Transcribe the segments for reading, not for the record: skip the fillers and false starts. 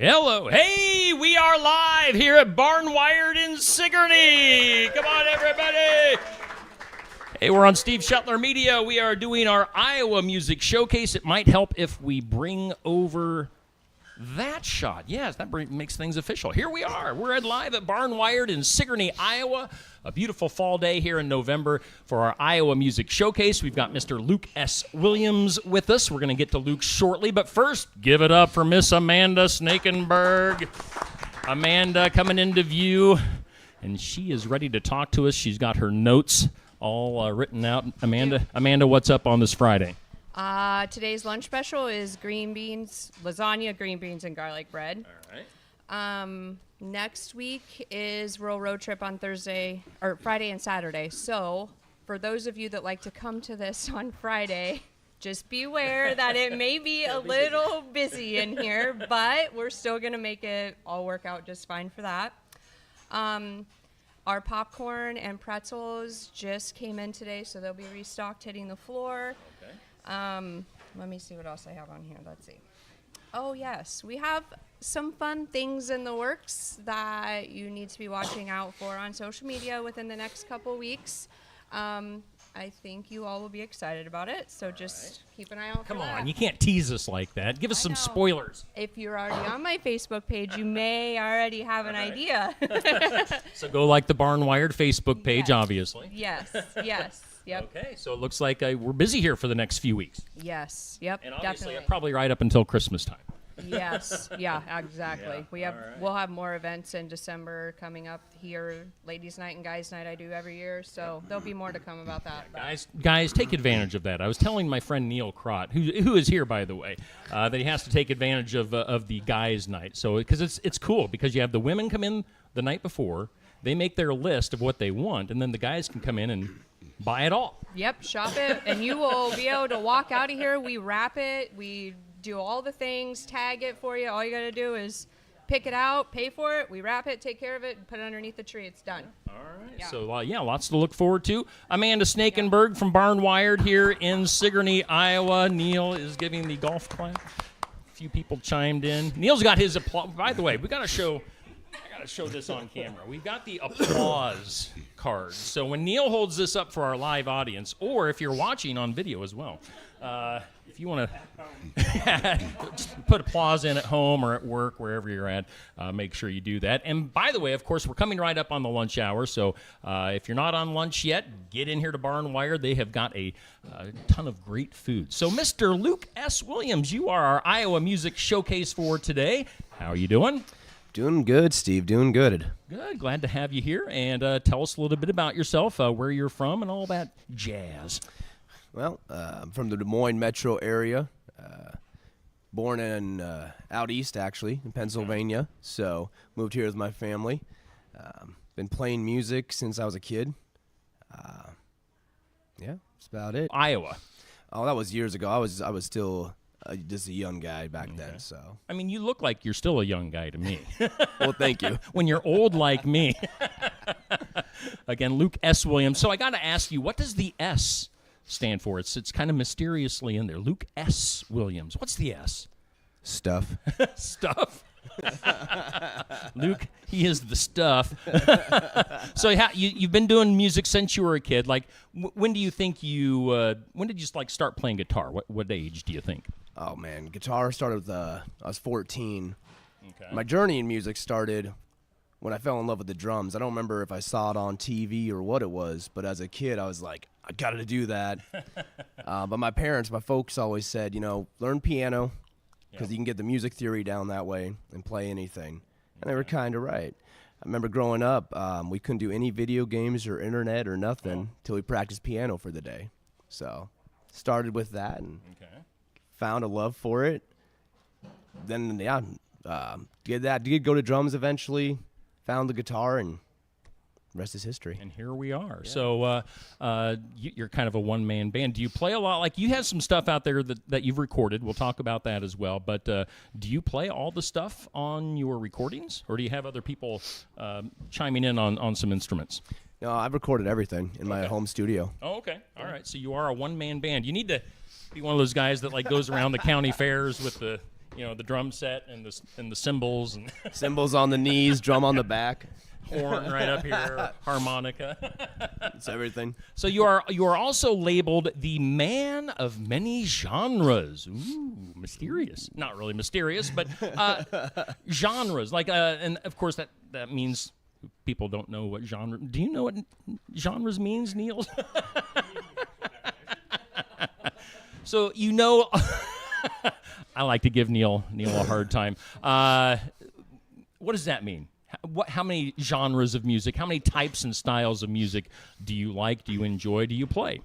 Hello. Hey, we are live here at Barnwired in Sigourney. Come on, everybody. Hey, we're on Steve Shetler Media. We are doing our Iowa Music Showcase. It might help if we bring over that shot. Yes, that makes things official. Here we are. We're live at Barnwired in Sigourney, Iowa. A beautiful fall day here in November for our Iowa Music Showcase. We've got Mr. Luke S. Williams with us. We're going to get to Luke shortly, but first, give it up for Miss Amanda Snakenberg. Amanda coming into view, and she is ready to talk to us. She's got her notes all written out. Amanda, what's up on this Friday? Today's lunch special is green beans, lasagna, green beans, and garlic bread. All right. Next week is Rural Road Trip on Friday and Saturday. So for those of you that like to come to this on Friday, just beware that it may be a little busy in here, but we're still going to make it all work out just fine for that. Our popcorn and pretzels just came in today, so they'll be restocked, hitting the floor. Okay. Let me see what else I have on here. Let's see. Oh, yes. We have some fun things in the works that you need to be watching out for on social media within the next couple weeks. I think you all will be excited about it, so just keep an eye out for that. Come on, you can't tease us like that. Give us some spoilers. If you're already on my Facebook page, you may already have an idea. So go like the Barnwired Facebook page, Yes. obviously. Yes. Yep. Okay, so it looks like we're busy here for the next few weeks. Yes. Yep. And obviously, definitely. probably right up until Christmas time. Yes. Yeah. Exactly. Yeah, We'll have more events in December coming up here. Ladies' Night and Guys' Night I do every year, so there'll be more to come about that. Guys, take advantage of that. I was telling my friend Neil Crott, who is here by the way, that he has to take advantage of the guys' night. So because it's cool because you have the women come in the night before, they make their list of what they want, and then the guys can come in and buy it all. Yep, shop it, and you will be able to walk out of here. We wrap it, we do all the things, tag it for you. All you got to do is pick it out, pay for it, we wrap it, take care of it, and put it underneath the tree. It's done. All right. Yeah. So, lots to look forward to. Amanda Snakenberg from Barnwired here in Sigourney, Iowa. Neil is giving the golf clap. A few people chimed in. Neil's got his applause. By the way, I got to show this on camera. We've got the applause card. So when Neil holds this up for our live audience, or if you're watching on video as well, if you want to just put applause in at home or at work, wherever you're at, make sure you do that. And by the way, of course, we're coming right up on the lunch hour. So if you're not on lunch yet, get in here to Barnwired. They have got a ton of great food. So Mr. Luke S. Williams, you are our Iowa Music Showcase for today. How are you doing? Doing good, Steve. Doing good. Good. Glad to have you here. And tell us a little bit about yourself, where you're from, and all that jazz. Well, I'm from the Des Moines metro area. Born in out east, actually, in Pennsylvania. So moved here with my family. Been playing music since I was a kid. Yeah, that's about it. Iowa. Oh, that was years ago. I was still just a young guy back then. So. I mean, you look like you're still a young guy to me. Well, thank you. When you're old like me. Again, Luke S. Williams. So I got to ask you, what does the S stand for? It's kind of mysteriously in there. Luke S. Williams. What's the S? Stuff. Stuff. Luke, he is the stuff. So you've been doing music since you were a kid. Like, when do you think when did you start playing guitar? What age do you think? Oh, man. Guitar started with, I was 14. Okay. My journey in music started when I fell in love with the drums. I don't remember if I saw it on TV or what it was, but as a kid, I was like, I got to do that. But my folks always said, learn piano because you can get the music theory down that way and play anything. And they were kind of right. I remember growing up, we couldn't do any video games or internet or nothing till we practiced piano for the day. So started with that and found a love for it. Then, did go to drums eventually, found the guitar, and rest is history. And here we are. Yeah. So you're kind of a one-man band. Do you play a lot? Like, you have some stuff out there that you've recorded. We'll talk about that as well. But do you play all the stuff on your recordings, or do you have other people chiming in on some instruments? No, I've recorded everything in my home studio. Oh, okay. All right. So you are a one-man band. You need to be one of those guys that goes around the county fairs with the You know, the drum set and the cymbals and Cymbals on the knees, drum on the back. horn right up here, harmonica. It's everything. So you are also labeled the man of many genres. Ooh, mysterious. Not really mysterious, but genres. Like, and of course that means people don't know what genre. Do you know what genres means, Neil? So you know, I like to give Neil a hard time. What does that mean? How many genres of music, how many types and styles of music do you like, do you enjoy, do you play?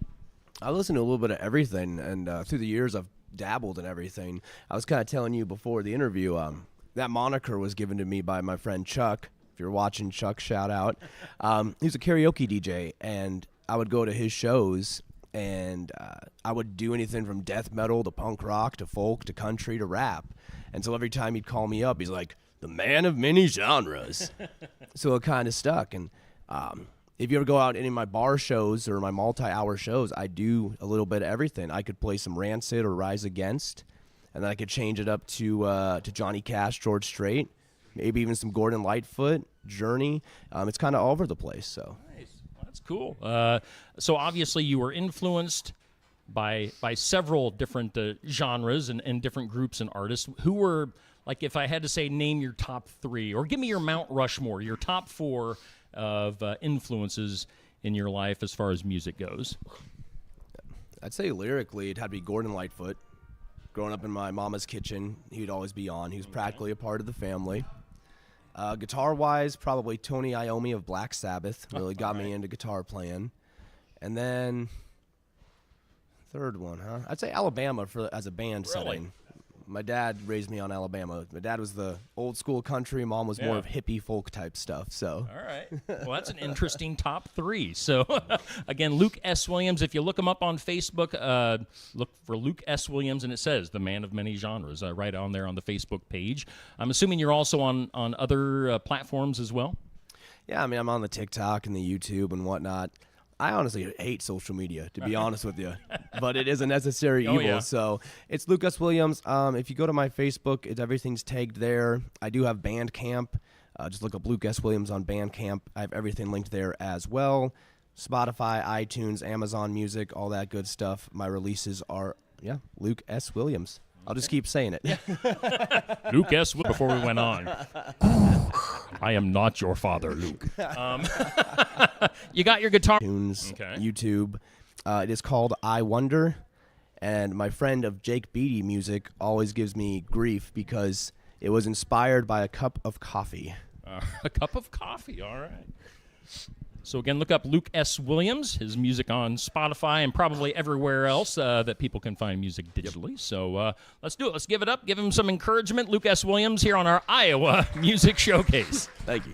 I listen to a little bit of everything, and through the years, I've dabbled in everything. I was kind of telling you before the interview, that moniker was given to me by my friend Chuck. If you're watching, Chuck, shout out. He's a karaoke DJ, and I would go to his shows, and I would do anything from death metal to punk rock to folk to country to rap. And so every time he'd call me up, he's like, the man of many genres. So it kind of stuck. And if you ever go out to any of my bar shows or my multi-hour shows, I do a little bit of everything. I could play some Rancid or Rise Against, and then I could change it up to Johnny Cash, George Strait, maybe even some Gordon Lightfoot, Journey. It's kind of all over the place. So Nice. Well, that's cool. So obviously you were influenced by several different genres and different groups and artists. Who were, like, if I had to say, name your top three, or give me your Mount Rushmore, your top four of influences in your life as far as music goes. I'd say lyrically, it'd have to be Gordon Lightfoot. Growing up in my mama's kitchen, he'd always be on. He was practically a part of the family. Guitar-wise, probably Tony Iommi of Black Sabbath really got me into guitar playing. And then, third one, huh? I'd say Alabama as a band setting. My dad raised me on Alabama. My dad was the old school country. Mom was more of hippie folk type stuff. So. All right. Well, that's an interesting top three. So, again, Luke S. Williams. If you look him up on Facebook, look for Luke S. Williams, and it says the man of many genres right on there on the Facebook page. I'm assuming you're also on other platforms as well? Yeah, I mean, I'm on the TikTok and the YouTube and whatnot. I honestly hate social media, to be honest with you, but it is a necessary evil. Yeah. So it's Luke S. Williams. If you go to my Facebook, everything's tagged there. I do have Bandcamp. Just look up Luke S. Williams on Bandcamp. I have everything linked there as well. Spotify, iTunes, Amazon Music, all that good stuff. My releases are, Luke S. Williams. I'll just keep saying it. Luke S. Before we went on. I am not your father, Luke. You got your guitar. iTunes, Okay. YouTube. It is called I Wonder, and my friend of Jake Beatty Music always gives me grief because it was inspired by a cup of coffee. A cup of coffee, all right. So again, look up Luke S. Williams, his music on Spotify and probably everywhere else that people can find music digitally. So let's do it. Let's give it up. Give him some encouragement. Luke S. Williams here on our Iowa Music Showcase. Thank you.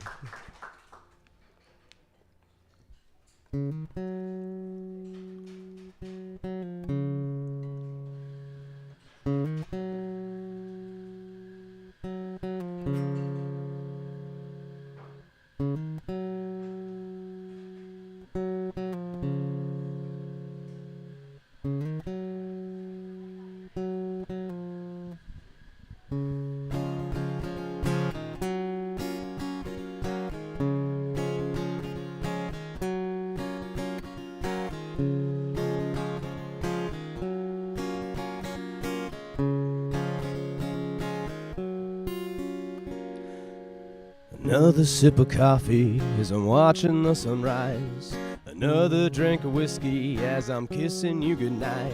Another sip of coffee as I'm watching the sunrise. Another drink of whiskey as I'm kissing you goodnight.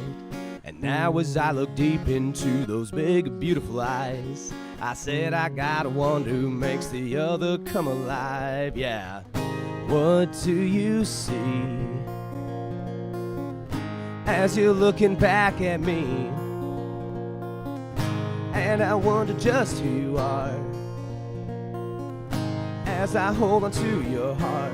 And now as I look deep into those big, beautiful eyes, I said I gotta wonder who makes the other come alive. Yeah, what do you see as you're looking back at me? And I wonder just who you are as I hold on to your heart.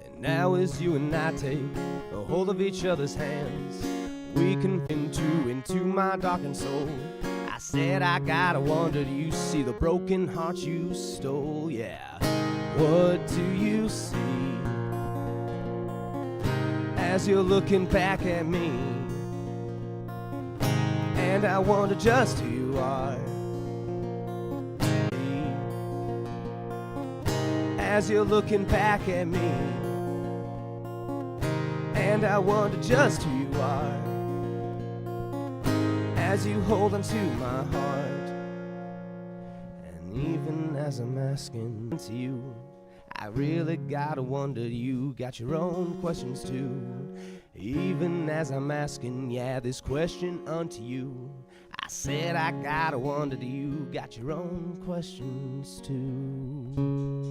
And now as you and I take a hold of each other's hands, we can into my darkened soul. I said I gotta wonder, do you see the broken heart you stole? Yeah, what do you see as you're looking back at me? And I wonder just who you are as you're looking back at me. And I wonder just who you are as you hold onto my heart. And even as I'm asking to you, I really gotta wonder, you got your own questions too. Even as I'm asking, yeah, this question unto you, I said I gotta wonder, do you got your own questions too?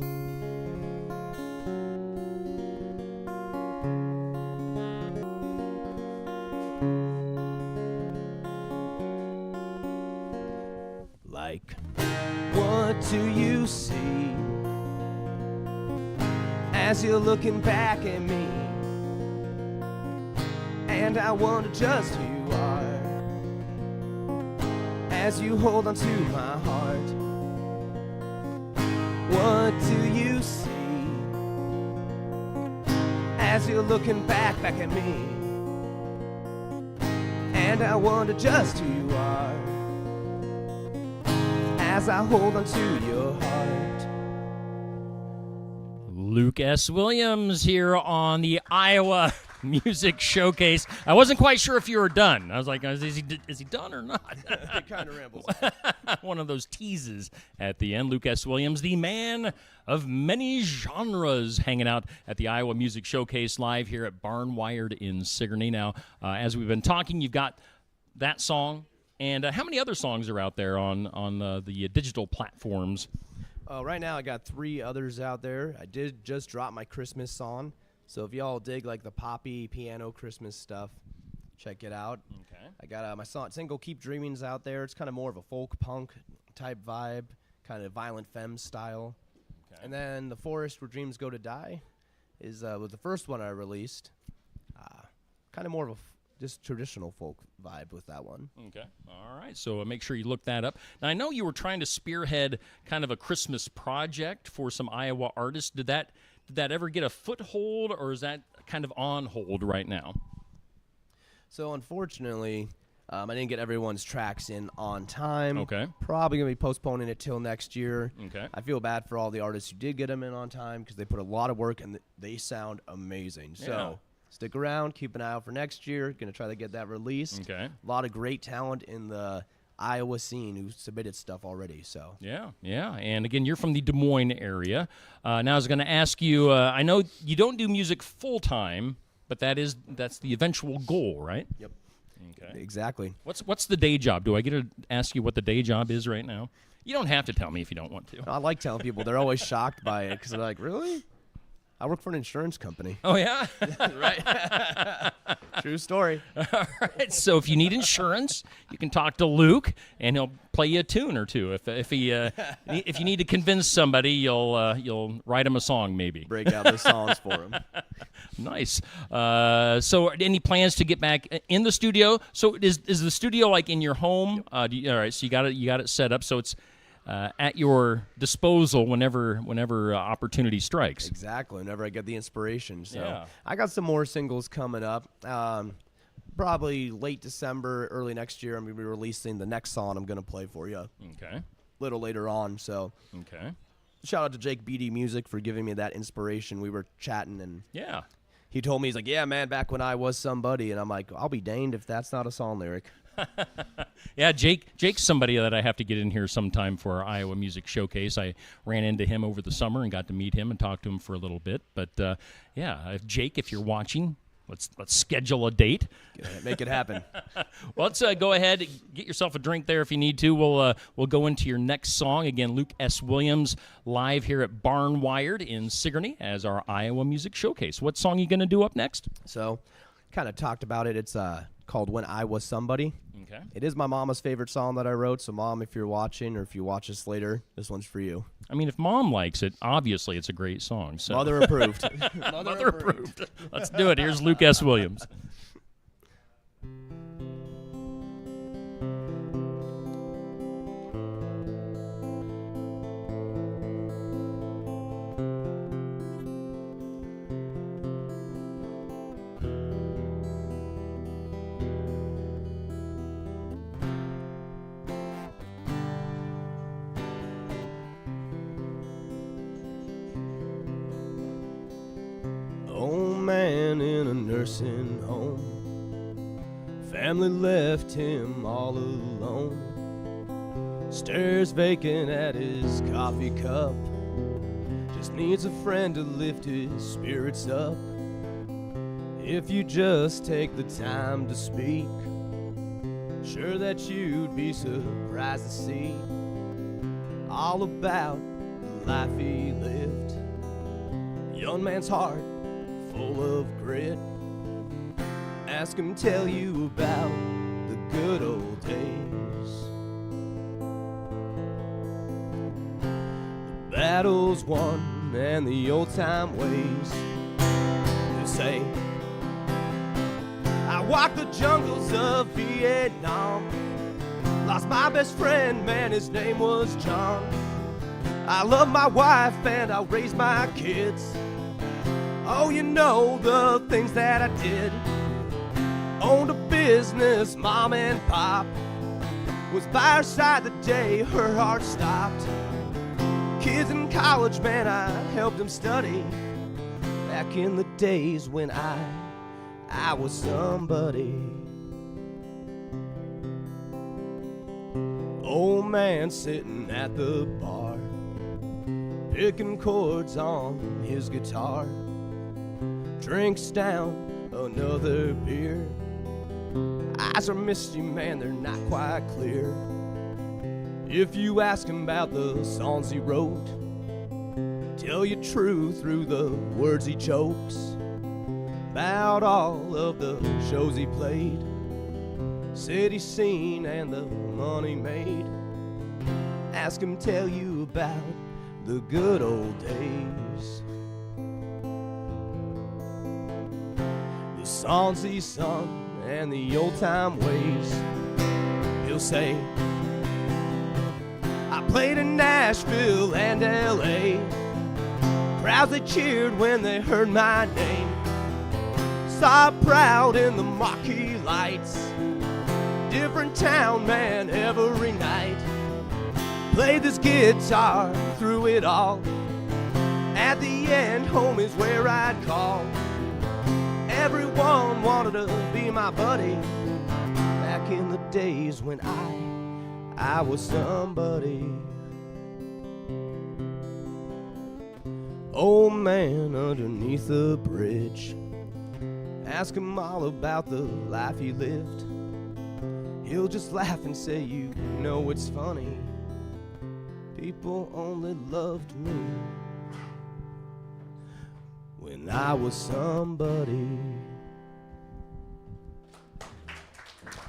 Like, what do you see as you're looking back at me? And I wonder just who you are as you hold onto my heart. What do you see as you're looking back at me? And I wonder just who you are as I hold onto your heart. Luke S. Williams here on the Iowa Music Showcase. I wasn't quite sure if you were done. I was like, is he done or not? It kind of rambles. One of those teases at the end. Luke S. Williams, the man of many genres, hanging out at the Iowa Music Showcase live here at Barnwired in Sigourney. Now, as we've been talking, you've got that song. And how many other songs are out there on the digital platforms? Right now, I got 3 others out there. I did just drop my Christmas song. So if y'all dig like the poppy piano Christmas stuff, check it out. Okay. I got my single Keep Dreaming's out there. It's kind of more of a folk punk type vibe, kind of Violent Femmes style. Okay. And then The Forest Where Dreams Go to Die was the first one I released. Kind of more of a just traditional folk vibe with that one. Okay. All right. So make sure you look that up. Now, I know you were trying to spearhead kind of a Christmas project for some Iowa artists. Did that ever get a foothold, or is that kind of on hold right now? So unfortunately, I didn't get everyone's tracks in on time. Okay. Probably going to be postponing it till next year. Okay. I feel bad for all the artists who did get them in on time because they put a lot of work and they sound amazing. Yeah. So stick around, keep an eye out for next year. Going to try to get that released. Okay. A lot of great talent in the Iowa scene who submitted stuff already. So Yeah. And again, you're from the Des Moines area. Now I was going to ask you, I know you don't do music full time, but that's the eventual goal, right? Yep. Okay. Exactly. What's the day job? Do I get to ask you what the day job is right now? You don't have to tell me if you don't want to. I like telling people. They're always shocked by it because they're like, really? I work for an insurance company. Oh, yeah? Right. True story. All right. So if you need insurance, you can talk to Luke, and he'll play you a tune or two. If you need to convince somebody, you'll write him a song maybe. Break out the songs for them. Nice. So any plans to get back in the studio? So is the studio like in your home? All right. So you got it set up so it's at your disposal whenever opportunity strikes. Exactly. Whenever I get the inspiration. So Yeah. I got some more singles coming up. Probably late December, early next year, I'm going to be releasing the next song I'm going to play for you a Okay. little later on. So Okay. shout out to Jake BD Music for giving me that inspiration. We were chatting and Yeah. he told me, he's like, yeah, man, back when I was somebody. And I'm like, I'll be danged if that's not a song lyric. Yeah, Jake's somebody that I have to get in here sometime for our Iowa Music Showcase. I ran into him over the summer and got to meet him and talk to him for a little bit. But Jake, if you're watching, let's schedule a date. Make it happen. Well, let's go ahead, get yourself a drink there if you need to. We'll go into your next song again. Luke S. Williams live here at Barnwired in Sigourney as our Iowa Music Showcase. What song are you going to do up next? So kind of talked about it. It's called When I Was Somebody. Okay. It is my mama's favorite song that I wrote. So, Mom, if you're watching or if you watch this later, this one's for you. I mean, if Mom likes it, obviously it's a great song. So. Mother approved. Mother approved. Let's do it. Here's Luke S. Williams. man in a nursing home. Family left him all alone. Stares vacant at his coffee cup. Just needs a friend to lift his spirits up. If you just take the time to speak, sure that you'd be surprised to see all about the life he lived. Young man's heart full of grit. Ask him tell you about the good old days. The battles won and the old time ways. They say, I walked the jungles of Vietnam. Lost my best friend, man, his name was John. I love my wife and I raised my kids. Oh, you know the things that I did. Owned a business, mom and pop. Was by her side the day her heart stopped. Kids in college, man, I helped them study. Back in the days when I was somebody. Old man sitting at the bar, picking chords on his guitar. Drinks down another beer. Eyes are misty, man, they're not quite clear. If you ask him about the songs he wrote, tell you true through the words he chokes. About all of the shows he played, city seen and the money made. Ask him tell you about the good old days. The songs he sung and the old time ways. He'll say, I played in Nashville and LA. Crowds they cheered when they heard my name. Saw proud in the marquee lights. Different town, man, every night. Played this guitar through it all. At the end, home is where I'd call. Everyone wanted to be my buddy. Back in the days when I was somebody. Old man underneath the bridge. Ask him all about the life he lived. He'll just laugh and say, you know it's funny. People only loved me when I was somebody.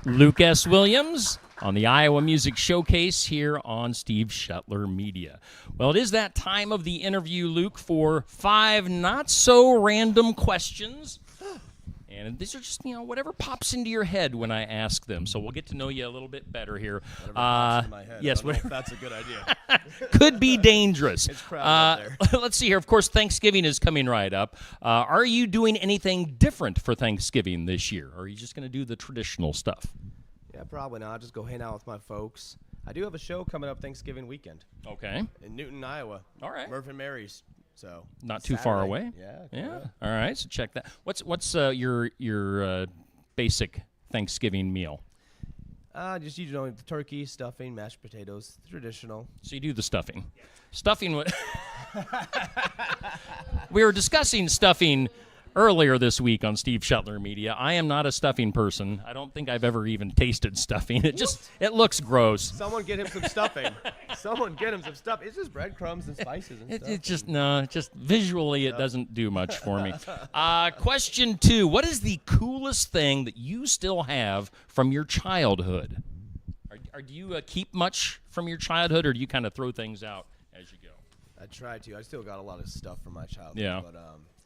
Luke S. Williams on the Iowa Music Showcase here on Steve Shetler Media. Well, it is that time of the interview, Luke, for 5 not-so-random questions. And these are just, whatever pops into your head when I ask them. So we'll get to know you a little bit better here. Whatever pops in my head. Yes, I don't know if that's a good idea. could be dangerous. It's crowded out there. Let's see here. Of course, Thanksgiving is coming right up. Are you doing anything different for Thanksgiving this year? Or are you just going to do the traditional stuff? Yeah, probably not. Just go hang out with my folks. I do have a show coming up Thanksgiving weekend Okay. in Newton, Iowa. All right. Murph and Mary's. So Not too far Saturday. away. Yeah. Yeah. All right. So check that. What's your basic Thanksgiving meal? Just the turkey, stuffing, mashed potatoes, traditional. So you do the stuffing. Stuffing. We were discussing stuffing earlier this week on Steve Shetler Media. I am not a stuffing person. I don't think I've ever even tasted stuffing. It looks gross. Someone get him some stuffing. Someone get him some stuff. It's just breadcrumbs and spices and stuff. Just visually it doesn't do much for me. Question 2. What is the coolest thing that you still have from your childhood? Do you keep much from your childhood, or do you kind of throw things out as you go? I try to. I still got a lot of stuff from my childhood. Yeah. But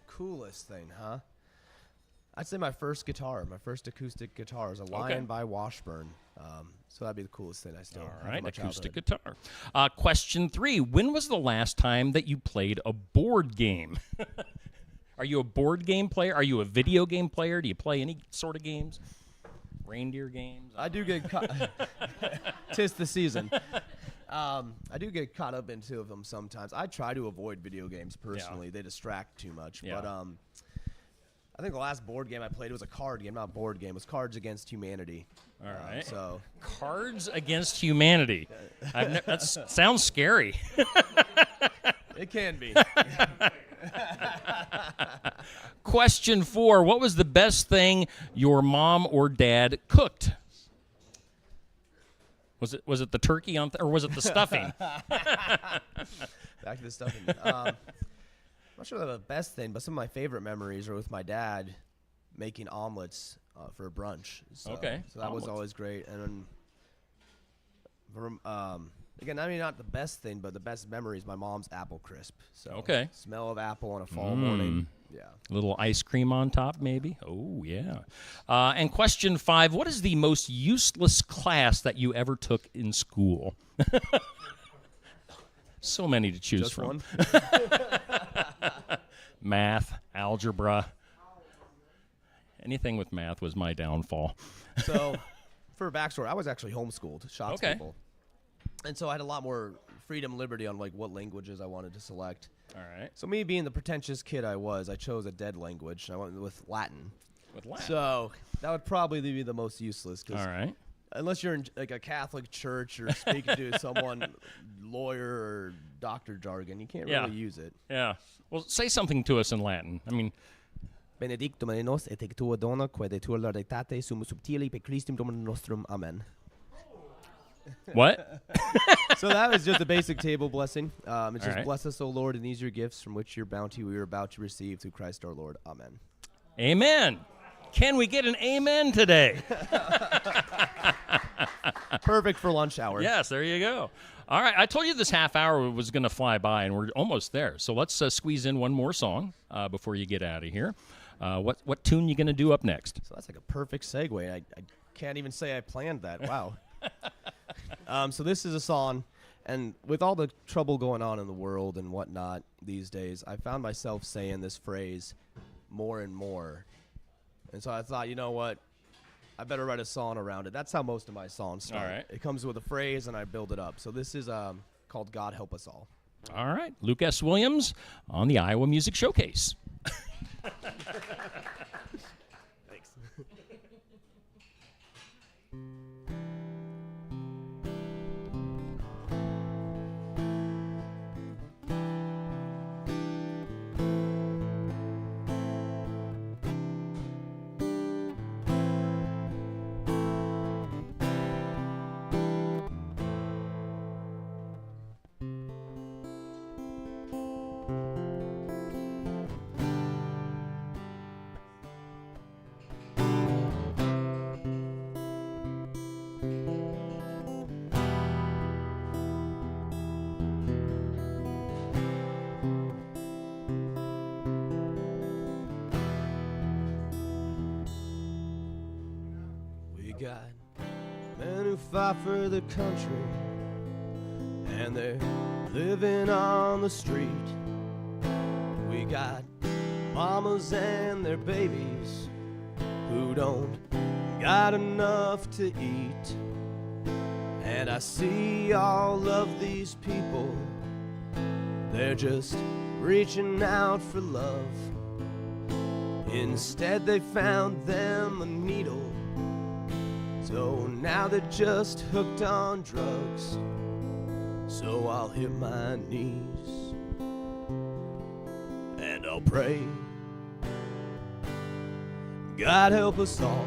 coolest thing, huh? I'd say my first guitar, my first acoustic guitar is a Lion by Washburn. So that'd be the coolest thing I still have All from right, my acoustic childhood. guitar. Question 3. When was the last time that you played a board game? Are you a board game player? Are you a video game player? Do you play any sort of games? Reindeer games? I do get caught. 'Tis the season. I do get caught up in 2 of them sometimes. I try to avoid video games personally. They distract too much. Yeah. But I think the last board game I played was a card game, not a board game. It was Cards Against Humanity. All right. So Cards Against Humanity. That sounds scary. it can be. Question 4. What was the best thing your mom or dad cooked? Was it the turkey or was it the stuffing? Back to the stuffing. I'm not sure the best thing, but some of my favorite memories are with my dad making omelets for brunch. So, Okay, So that was omelets. always great. And then, again, I mean, not the best thing, but the best memory is my mom's apple crisp. So Okay. smell of apple on a fall morning. Yeah. A little ice cream on top, maybe? Oh, yeah. And question 5. What is the most useless class that you ever took in school? So many to choose Just from. one. Math, algebra. Anything with math was my downfall. So, for a backstory, I was actually homeschooled, shocked Okay. people. And so I had a lot more freedom, liberty on like what languages I wanted to select. All right. So me being the pretentious kid I was, I chose a dead language. And I went with Latin. With Latin. So that would probably be the most useless. Cause All right. unless you're in like a Catholic church or speaking to someone, lawyer or doctor jargon, you can't Yeah. really use it. Yeah. Well, say something to us in Latin. I mean, Benedictum in nos et tua dona quae de tua laudatate sumus subtili per Christum Dominum nostrum. Amen. what? So that was just a basic table blessing. It's just right. bless us, O Lord, and these your gifts from which your bounty we are about to receive through Christ our Lord. Amen. Amen. Can we get an amen today? Perfect for lunch hour. Yes, there you go. All right, I told you this half hour was going to fly by, and we're almost there. So let's squeeze in one more song before you get out of here. What tune you going to do up next? So that's like a perfect segue. I can't even say I planned that. Wow. So this is a song, and with all the trouble going on in the world and whatnot these days, I found myself saying this phrase more and more. And so I thought, you know what? I better write a song around it. That's how most of my songs start. All right. It comes with a phrase, and I build it up. So this is called God Help Us All. All right, Luke S. Williams on the Iowa Music Showcase. Thanks. We got men who fight for the country, and they're living on the street. We got mamas and their babies who don't got enough to eat. And I see all of these people, they're just reaching out for love. Instead they found them a needle, so now they're just hooked on drugs. So I'll hit my knees and I'll pray. God help us all.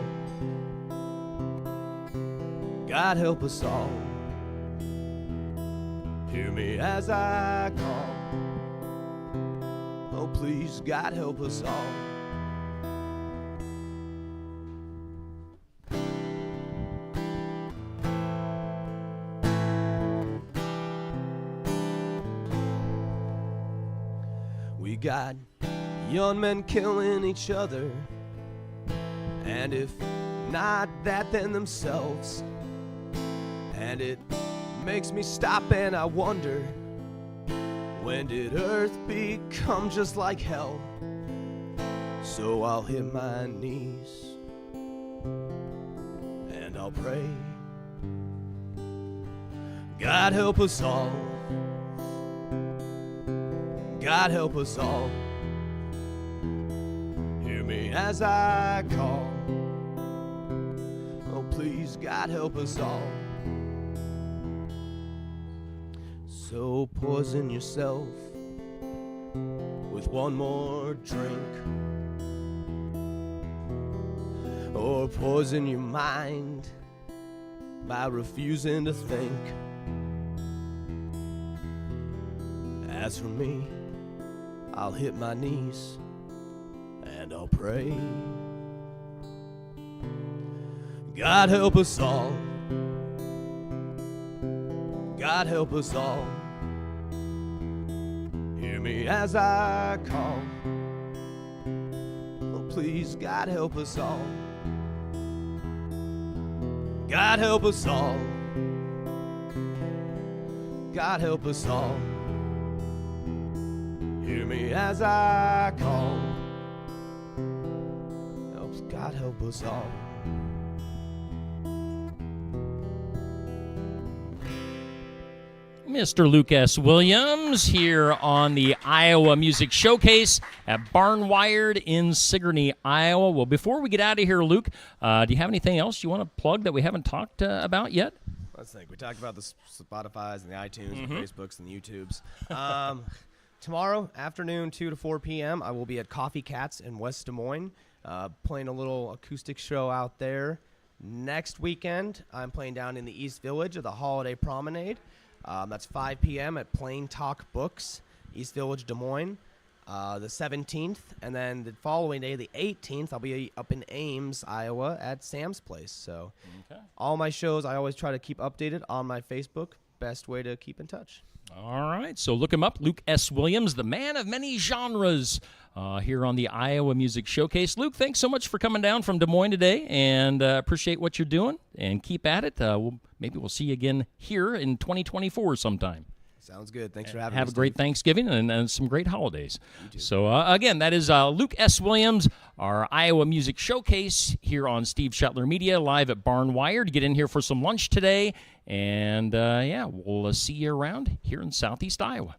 God help us all. Hear me as I call. Oh please, God help us all. We got young men killing each other, and if not that, then themselves. And it makes me stop and I wonder, when did earth become just like hell? So I'll hit my knees and I'll pray. God help us all. God help us all. Hear me as I call. Oh, please, God, help us all. So poison yourself with one more drink, or poison your mind by refusing to think. As for me, I'll hit my knees and I'll pray. God help us all. God help us all. Hear me as I call. Oh, please, God help us all. God help us all. God help us all. Hear me as I call. God help us all. Mr. Luke S. Williams here on the Iowa Music Showcase at Barnwired in Sigourney, Iowa. Well, before we get out of here, Luke, do you have anything else you want to plug that we haven't talked about yet? Let's think. We talked about the Spotifys and the iTunes, the Facebooks and the YouTubes. Tomorrow afternoon, 2 to 4 p.m., I will be at Coffee Cats in West Des Moines, playing a little acoustic show out there. Next weekend, I'm playing down in the East Village at the Holiday Promenade. That's 5 p.m. at Plain Talk Books, East Village, Des Moines, the 17th. And then the following day, the 18th, I'll be up in Ames, Iowa at Sam's Place. So all my shows, I always try to keep updated on my Facebook. Best way to keep in touch. All right, so look him up, Luke S. Williams, the man of many genres, here on the Iowa Music Showcase. Luke, thanks so much for coming down from Des Moines today, and appreciate what you're doing, and keep at it. Maybe we'll see you again here in 2024 sometime. Sounds good. Thanks for having me. Have a great Thanksgiving and some great holidays. So, again, that is Luke S. Williams, our Iowa Music Showcase here on Steve Shetler Media, live at Barnwired. Get in here for some lunch today. And, we'll see you around here in Southeast Iowa.